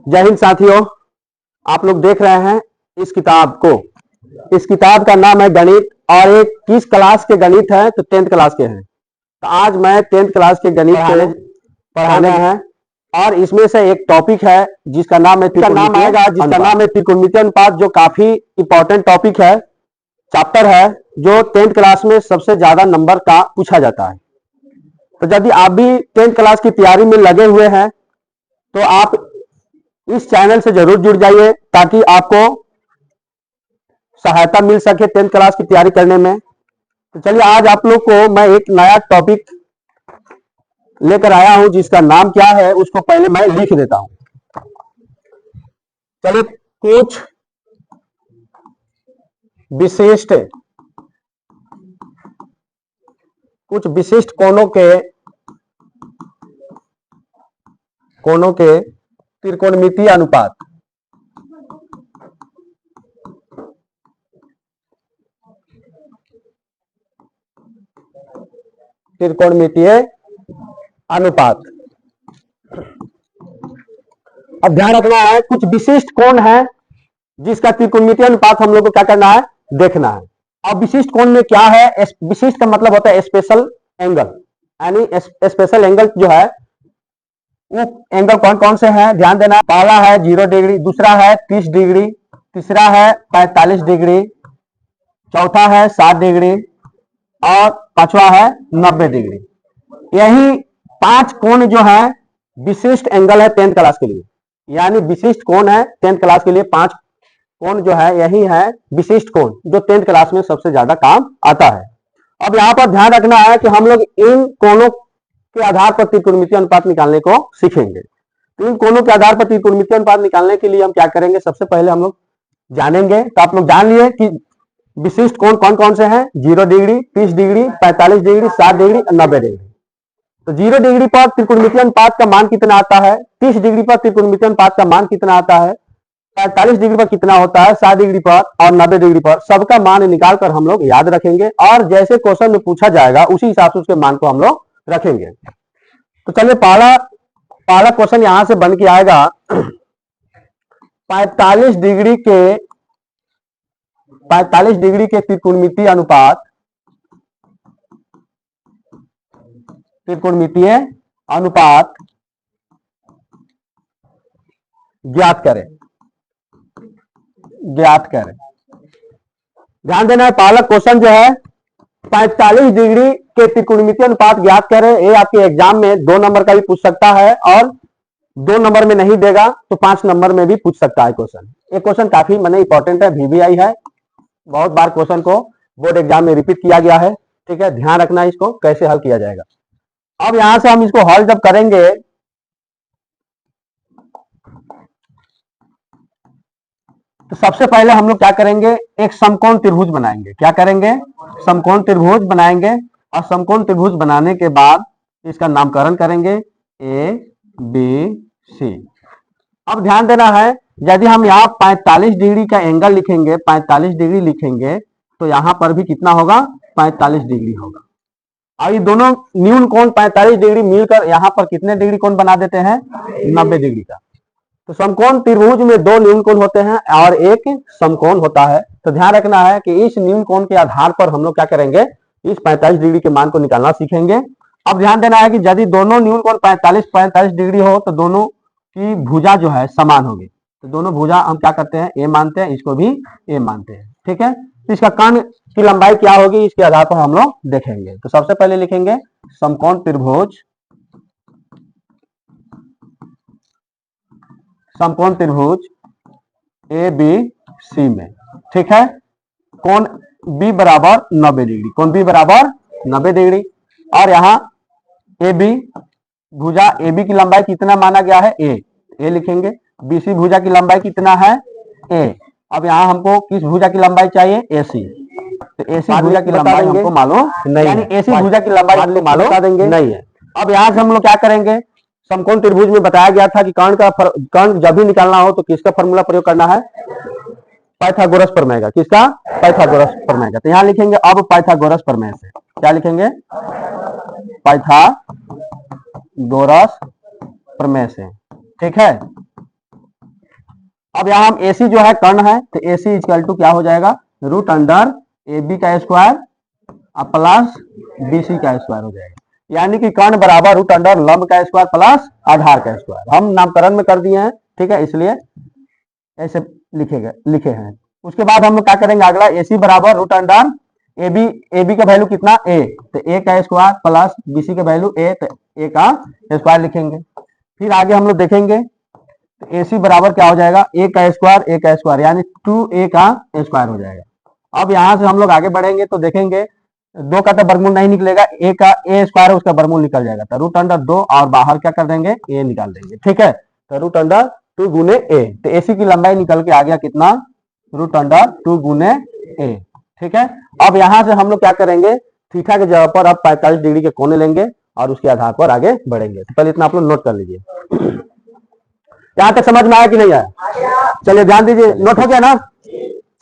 जय हिंद साथियों, आप लोग देख रहे हैं इस किताब को। इस किताब का नाम है गणित और ये किस क्लास के गणित है तो 10th क्लास के हैं। तो आज मैं 10th क्लास के गणित पढ़ाने हैं और इसमें से एक टॉपिक है जिसका नाम है त्रिकोणमितीय अनुपात, जो काफी इंपॉर्टेंट टॉपिक है, चैप्टर है जो 10th क्लास में सबसे ज्यादा नंबर का पूछा जाता है। तो यदि आप भी 10th क्लास की तैयारी में लगे हुए हैं तो आप इस चैनल से जरूर जुड़ जाइए ताकि आपको सहायता मिल सके 10th क्लास की तैयारी करने में। तो चलिए आज आप लोग को मैं एक नया टॉपिक लेकर आया हूं जिसका नाम क्या है उसको पहले मैं लिख देता हूं। चलिए, कुछ विशिष्ट कोणों के त्रिकोणमितीय अनुपात। अब ध्यान रखना है, कुछ विशिष्ट कोण है जिसका त्रिकोणमितीय अनुपात हम लोग को क्या करना है, देखना है। अब विशिष्ट कोण में क्या है, विशिष्ट का मतलब होता है स्पेशल एंगल, यानी स्पेशल एंगल जो है वो एंगल कौन कौन से हैं ध्यान देना। पहला है 0 डिग्री, दूसरा है 30 डिग्री, तीसरा है 45 डिग्री, चौथा है 60 डिग्री और पांचवा है 90 डिग्री। यही 5 कोण जो है विशिष्ट एंगल है 10th क्लास के लिए, यानी विशिष्ट कोण है 10th क्लास के लिए। 5 कोण जो है यही है विशिष्ट कोण जो 10th क्लास में सबसे ज्यादा काम आता है। अब यहाँ पर ध्यान रखना है कि हम लोग इन कोणों के आधार पर त्रिकोणमितीय अनुपात निकालने को सीखेंगे। तो इन कोणों के आधार पर त्रिकोणमितीय अनुपात निकालने के लिए हम क्या करेंगे, सबसे पहले हम लोग जानेंगे। तो आप लोग जान लिए कि विशिष्ट कोण कौन कौन से हैं, 0 डिग्री, 30 डिग्री, 45 डिग्री, 60 डिग्री और 90 डिग्री। तो 0 डिग्री पर त्रिकोणमितीय अनुपात का मान कितना आता है, 30 डिग्री पर त्रिकोणमितीय अनुपात का मान कितना आता है, 45 डिग्री पर कितना होता है, 60 डिग्री पर और 90 डिग्री पर, सबका मान निकालकर हम लोग याद रखेंगे और जैसे क्वेश्चन में पूछा जाएगा उसी हिसाब से उसके मान को हम लोग रखेंगे। तो चलिए पहला क्वेश्चन यहां से बन के आएगा। 45 डिग्री के त्रिकोणमितीय अनुपात ज्ञात करें। ध्यान देना है, पहला क्वेश्चन जो है 45 डिग्री के त्रिकोणमितीय अनुपात ज्ञात करें। ये आपके एग्जाम में 2 नंबर का भी पूछ सकता है और 2 नंबर में नहीं देगा तो 5 नंबर में भी पूछ सकता है क्वेश्चन। ये क्वेश्चन काफी इंपॉर्टेंट है, VBI है, बहुत बार क्वेश्चन को बोर्ड एग्जाम में रिपीट किया गया है। ठीक है, ध्यान रखना इसको कैसे हल किया जाएगा। अब यहां से हम इसको हल जब करेंगे तो सबसे पहले हम लोग क्या करेंगे, एक समकोण त्रिभुज बनाएंगे। क्या करेंगे, समकोण त्रिभुज बनाएंगे और समकोण त्रिभुज बनाने के बाद इसका नामकरण करेंगे ABC। अब ध्यान देना है, यदि हम यहाँ 45 डिग्री का एंगल लिखेंगे, 45 डिग्री लिखेंगे तो यहां पर भी कितना होगा, 45 डिग्री होगा। और ये दोनों न्यून कोण 45 डिग्री मिलकर यहां पर कितने डिग्री कोण बना देते हैं, 90 डिग्री का। तो समकोण त्रिभुज में 2 न्यून कोण होते हैं और एक समकोण होता है। तो ध्यान रखना है कि इस न्यून कोण के आधार पर हम लोग क्या करेंगे, इस 45 डिग्री के मान को निकालना सीखेंगे। अब ध्यान देना है कि यदि दोनों न्यून कोण 45 डिग्री हो तो दोनों की भुजा जो है समान होगी। तो दोनों भुजा हम क्या करते हैं, ए मानते हैं, इसको भी ए मानते हैं। ठीक है, तो इसका कर्ण की लंबाई क्या होगी इसके आधार पर हम लोग देखेंगे। तो सबसे पहले लिखेंगे समकोण त्रिभुज ABC में। ठीक है, कोण B बराबर 90 डिग्री, कोण B बराबर 90 डिग्री और यहाँ AB भुजा AB की लंबाई कितना माना गया है, A लिखेंगे। BC भुजा की लंबाई कितना है, A। अब यहाँ हमको किस भुजा की लंबाई चाहिए, AC। तो AC भुजा की लंबाई हमको मालूम नहीं, यानी AC भुजा की लंबाई हमको मालूम नहीं है। अब यहाँ से हम लोग क्या करेंगे, समकोण त्रिभुज में बताया गया था कि कर्ण जब भी निकालना हो तो किसका फॉर्मूला प्रयोग करना है, पाइथागोरस प्रमेय का। किसका, पाइथागोरस प्रमेय का। तो यहाँ लिखेंगे अब पाइथागोरस प्रमेय से, क्या लिखेंगे, पाइथागोरस प्रमेय से। ठीक है, अब यहाँ हम AC जो है कर्ण है, तो AC इक्वल टू क्या हो जाएगा, रूट अंडर AB का स्क्वायर प्लस BC का स्क्वायर हो जाएगा। यानी कि कर्ण बराबर रूट अंडर लंब का स्क्वायर प्लस आधार का स्क्वायर। हम नामकरण में कर दिए हैं, ठीक है, इसलिए ऐसे लिखे हैं। उसके बाद हम लोग क्या करेंगे, अगला AC बराबर रूट अंडर AB का वैल्यू कितना A, तो A का स्क्वायर प्लस BC का वैल्यू A, तो A का स्क्वायर लिखेंगे। फिर आगे हम लोग देखेंगे तो AC बराबर क्या हो जाएगा, A का स्क्वायर यानी 2A का स्क्वायर हो जाएगा। अब यहां से हम लोग आगे बढ़ेंगे तो देखेंगे 2 का तो वर्गमूल नहीं निकलेगा, A का A स्क्वायर है उसका वर्गमूल निकल जाएगा, तो रूट अंडर 2 और बाहर क्या कर देंगे, A निकाल देंगे, ठीक है। तो रूट अंडर 2 गुने A, तो AC की लंबाई निकल के आ गया कितना, रूट अंडर 2 गुने A, ठीक है। अब यहां से हम लोग क्या करेंगे, थीटा की जगह पर अब 45 डिग्री के कोने लेंगे और उसके आधार पर आगे बढ़ेंगे। तो पहले इतना आप लोग नोट कर लीजिए। यहां तक समझ में आया कि नहीं आया, चलिए ध्यान दीजिए, नोट हो गया ना।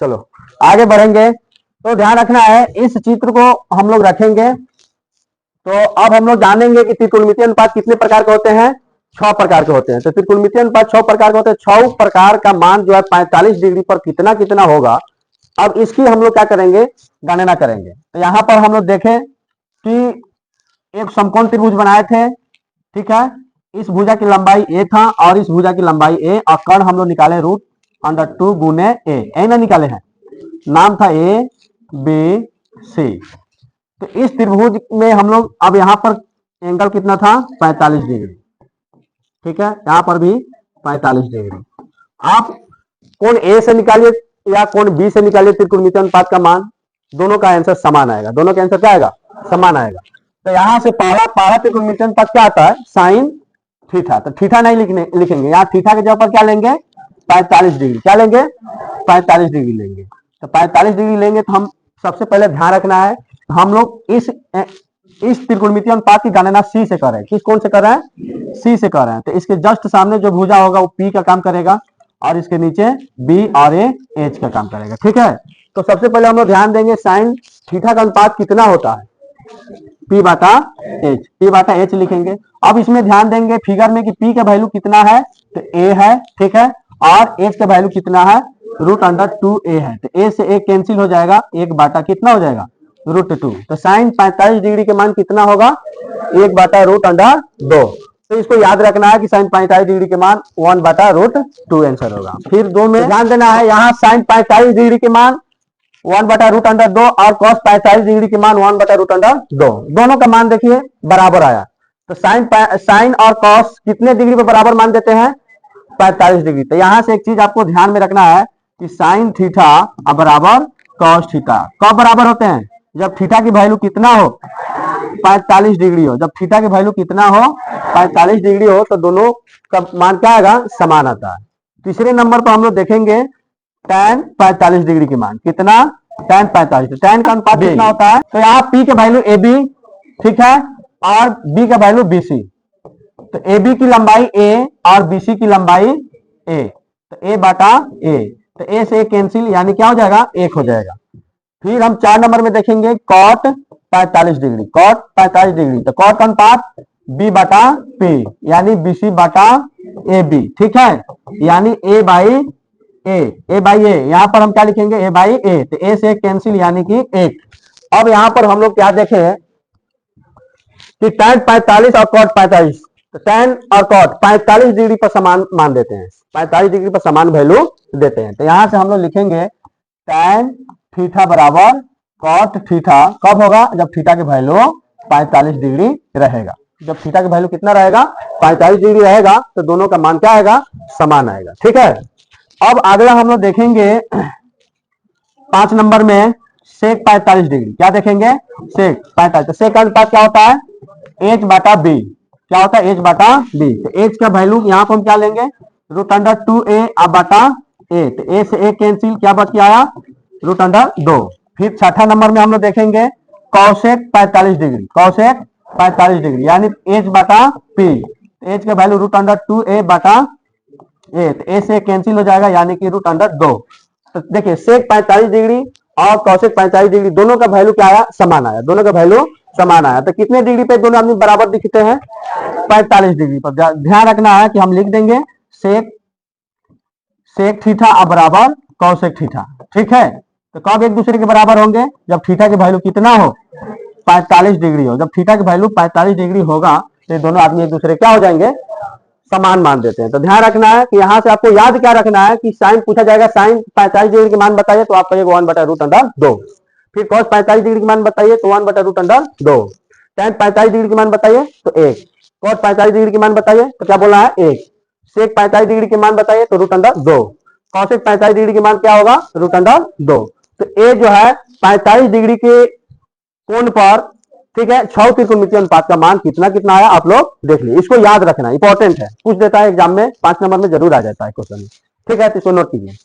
चलो आगे बढ़ेंगे, तो ध्यान रखना है इस चित्र को हम लोग रखेंगे। तो अब हम लोग जानेंगे कि त्रिकोणमितीय अनुपात कितने प्रकार के होते हैं, 6 प्रकार के होते हैं। तो त्रिकोणमितीय अनुपात 6 प्रकार के होते हैं, 6 प्रकार का मान जो है 45 डिग्री पर कितना कितना होगा। अब इसकी हम लोग क्या करेंगे, गणना करेंगे। तो यहाँ पर हम लोग देखें कि एक समकोण त्रिभुज बनाए थे, ठीक है, इस भुजा की लंबाई A था और इस भुजा की लंबाई A, और कर्ण हम लोग निकाले रूट अंडर 2 गुने A ना निकाले हैं, नाम था A B C। तो इस त्रिभुज में हम लोग अब यहाँ पर एंगल कितना था, 45 डिग्री, ठीक है, यहाँ पर भी 45 डिग्री। आप कोण A से निकालिए या कोण B से निकालिए त्रिकोणमितीय अनुपात का मान, दोनों का आंसर समान आएगा, दोनों का आंसर क्या आएगा, समान आएगा। तो यहां से पहला त्रिकोणमितीय अनुपात क्या आता है, साइन थीटा, तो थीटा नहीं लिखेंगे, यहाँ थीटा के जगह पर क्या लेंगे, 45 डिग्री, क्या लेंगे, 45 डिग्री लेंगे। तो 45 डिग्री लेंगे तो हम सबसे पहले ध्यान रखना है, हम लोग इस त्रिकोणमितीय अनुपात की गणना C से कर रहे हैं। किस कोण से कर रहे हैं, C से कर रहे हैं। तो इसके जस्ट सामने जो भुजा होगा वो P का काम करेगा और इसके नीचे B और A H का काम करेगा, ठीक है। तो सबसे पहले हम लोग ध्यान देंगे साइन थीटा का अनुपात कितना होता है, P बाटा H लिखेंगे। अब इसमें ध्यान देंगे फिगर में कि P का वैल्यू कितना है, तो A है, ठीक है, और H का वैल्यू कितना है, रूट अंडर 2A है। तो A से A कैंसिल हो जाएगा, 1 बाटा कितना हो जाएगा, रूट 2। तो साइन 45 डिग्री के मान कितना होगा, 1 बाटा रूट अंडर 2। तो इसको याद रखना है कि साइन 45 डिग्री के मान 1 बाटा रूट 2 आंसर होगा। फिर 2 में ध्यान देना है, यहाँ साइन 45 डिग्री के मान 1 बटा रूट अंडर 2 और कॉस 45 डिग्री के मान 1 बटा रूट अंडर 2, दोनों का मान देखिए बराबर आया। तो साइन और कॉस कितने डिग्री पर बराबर मान देते हैं, 45 डिग्री। तो यहां से एक चीज आपको ध्यान में रखना है कि साइन थीटा बराबर कॉस थीटा कब बराबर होते हैं, जब थीटा की वैल्यू कितना हो, 45 डिग्री हो। जब थीटा की वैल्यू कितना हो, 45 डिग्री हो, तो दोनों का मान क्या आएगा, समान आता है। तीसरे नंबर पर हम लोग देखेंगे tan 45 डिग्री की मान कितना, tan 45, तो tan का अनुपात कितना होता है, तो यहाँ P का वैल्यू AB, ठीक है, और B का वैल्यू BC। तो AB की लंबाई A और BC की लंबाई A, तो A बाटा A, तो A से A कैंसिल, यानी क्या हो जाएगा, 1 हो जाएगा। फिर हम 4 नंबर में देखेंगे cot 45 डिग्री, cot 45 डिग्री, तो cot का अनुपात B बाटा P, यानी BC बाटा AB, ठीक है, यानी A बाई A, यहां पर हम क्या लिखेंगे, A बाई A, तो A से कैंसिल यानी कि 1। अब यहां पर हम लोग क्या देखें कि tan 45 और cot 45, तो tan और cot 45 डिग्री पर समान मान देते हैं, 45 डिग्री पर समान वैल्यू देते हैं। तो यहां से हम लोग लिखेंगे tan थीटा बराबर cot थीटा कब होगा, जब थीटा की वैल्यू 45 डिग्री रहेगा। जब थीटा की वैल्यू कितना रहेगा, 45 डिग्री रहेगा, तो दोनों का मान क्या आएगा, समान आएगा, ठीक है। अब अगला हम लोग देखेंगे 5 नंबर में सेक 45 डिग्री, क्या देखेंगे, सेक 45। तो सेक का अनुपात क्या होता है, H बाटा B, क्या होता है, H बाटा B। तो H का वैल्यू यहाँ पर हम क्या लेंगे, रूट अंडर 2A अब बाटा A, तो A से A कैंसिल, क्या बच के आया, रूट अंडर 2। फिर 6ठा नंबर में हम लोग देखेंगे कॉसेक 45 डिग्री, कॉसेक 45 डिग्री, यानी H बाटा P, H का वैल्यू रूट अंडर 2A बाटा A, तो A से कैंसिल हो जाएगा, यानी कि रूट अंडर 2। तो देखिए सेक 45 डिग्री और कॉसेक 45 डिग्री, दोनों का वैल्यू क्या आया, समान आया, दोनों का वैल्यू समान आया। तो कितने डिग्री पे दोनों आदमी बराबर दिखते हैं, 45 डिग्री पर। ध्यान रखना है कि हम लिख देंगे सेक थीटा अब बराबर कॉसेक थीटा, ठीक है। तो कब एक दूसरे के बराबर होंगे, जब थीटा की वैल्यू कितना हो, 45 डिग्री हो। जब थीटा की वैल्यू 45 डिग्री होगा तो ये दोनों आदमी एक दूसरे क्या हो जाएंगे, समान मान देते हैं। तो ध्यान रखना है कि यहां से आपको याद क्या रखना है कि साइन पूछा जाएगा, साइन 45 डिग्री के मान बताइए तो आप कहिएगा 1/√2। फिर कॉस 45 डिग्री के मान बताइए तो 1/√2। tan 45 डिग्री के मान बताइए तो 1। कॉस 45 डिग्री के मान बताइए तो क्या बोलना है 1। सेक 45 डिग्री के मान बताइए तो √2। कॉसेक 45 डिग्री के मान क्या होगा, √2। तो ए जो है 45 डिग्री के कोण पर, ठीक है, 6 त्रिकोणमितीय अनुपात का मान कितना कितना आया आप लोग देख लीजिए। इसको याद रखना इंपॉर्टेंट है, पूछ देता है एग्जाम में 5 नंबर में जरूर आ जाता है क्वेश्चन, ठीक है। तो इसको नोट कीजिए।